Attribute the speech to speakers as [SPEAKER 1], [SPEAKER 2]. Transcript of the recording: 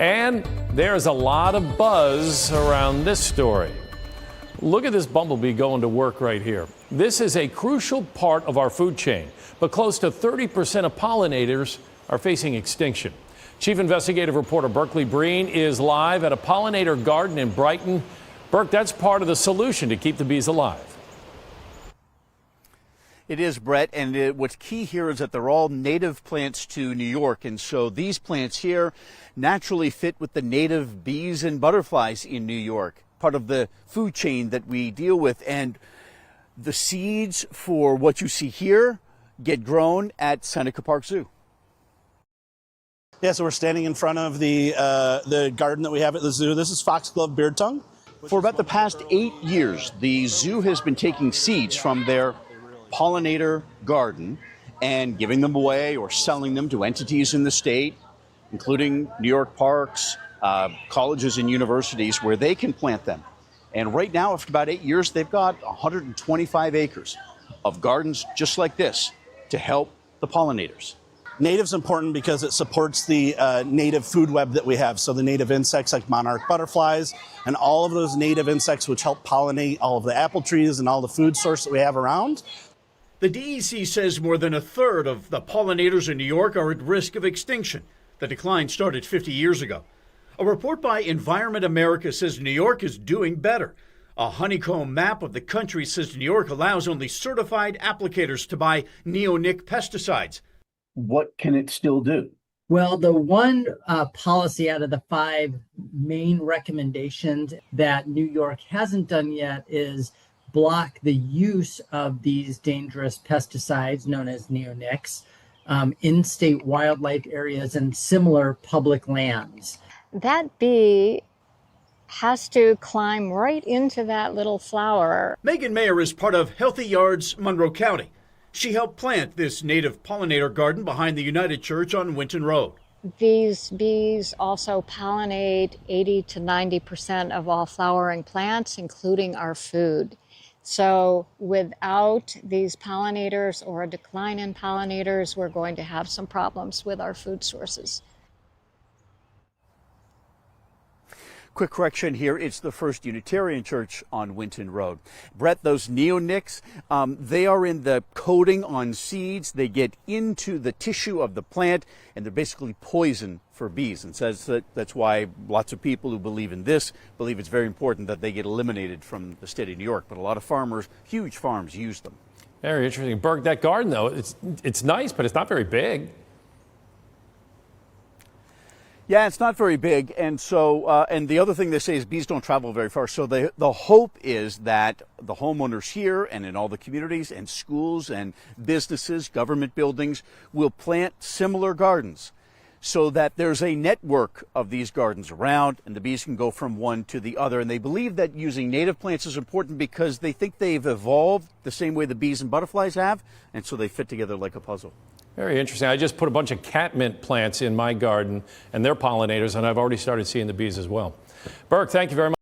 [SPEAKER 1] And there's a lot of buzz around this story. Look at this bumblebee going to work right here. This is a crucial part of our food chain, but close to 30% of pollinators are facing extinction. Chief Investigative Reporter Berkeley Brean is live at a pollinator garden in Brighton. Burke, that's part of the solution to keep the bees alive.
[SPEAKER 2] It is, Brett, and what's key here is that they're all native plants to New York, and so these plants here naturally fit with the native bees and butterflies in New York, part of the food chain that we deal with. And the seeds for what you see here get grown at Seneca Park Zoo.
[SPEAKER 3] Yeah, so we're standing in front of the garden that we have at the zoo. This is foxglove beardtongue.
[SPEAKER 2] For about the past 8 years, the zoo has been taking seeds from their pollinator garden and giving them away or selling them to entities in the state, including New York parks, colleges and universities, where they can plant them. And right now, after about 8 years, they've got 125 acres of gardens just like this to help the pollinators.
[SPEAKER 3] Native's important because it supports the native food web that we have. So the native insects like monarch butterflies and all of those native insects which help pollinate all of the apple trees and all the food source that we have around.
[SPEAKER 4] The DEC says more than a third of the pollinators in New York are at risk of extinction. The decline started 50 years ago. A report by Environment America says New York is doing better. A honeycomb map of the country says New York allows only certified applicators to buy neonic pesticides.
[SPEAKER 5] What can it still do?
[SPEAKER 6] Well, the one policy out of the 5 main recommendations that New York hasn't done yet is block the use of these dangerous pesticides known as neonics in state wildlife areas and similar public lands.
[SPEAKER 7] That bee has to climb right into that little flower.
[SPEAKER 4] Megan Mayer is part of Healthy Yards, Monroe County. She helped plant this native pollinator garden behind the United Church on Winton Road.
[SPEAKER 7] These bees also pollinate 80 to 90% of all flowering plants, including our food. So without these pollinators or a decline in pollinators, we're going to have some problems with our food sources.
[SPEAKER 2] Quick correction here, it's the First Unitarian Church on Winton Road. Brett, those neonics, they are in the coating on seeds. They get into the tissue of the plant, and they're basically poison for bees. And says that's why lots of people who believe in this believe it's very important that they get eliminated from the state of New York. But a lot of farmers, huge farms, use them.
[SPEAKER 1] Very interesting. Burke, that garden, though, it's nice, but it's not very big.
[SPEAKER 2] Yeah, it's not very big, and so and the other thing they say is bees don't travel very far. So the hope is that the homeowners here and in all the communities and schools and businesses, government buildings will plant similar gardens so that there's a network of these gardens around and the bees can go from one to the other. And they believe that using native plants is important because they think they've evolved the same way the bees and butterflies have, and so they fit together like a puzzle.
[SPEAKER 1] Very interesting. I just put a bunch of catmint plants in my garden, and they're pollinators, and I've already started seeing the bees as well. Burke, thank you very much.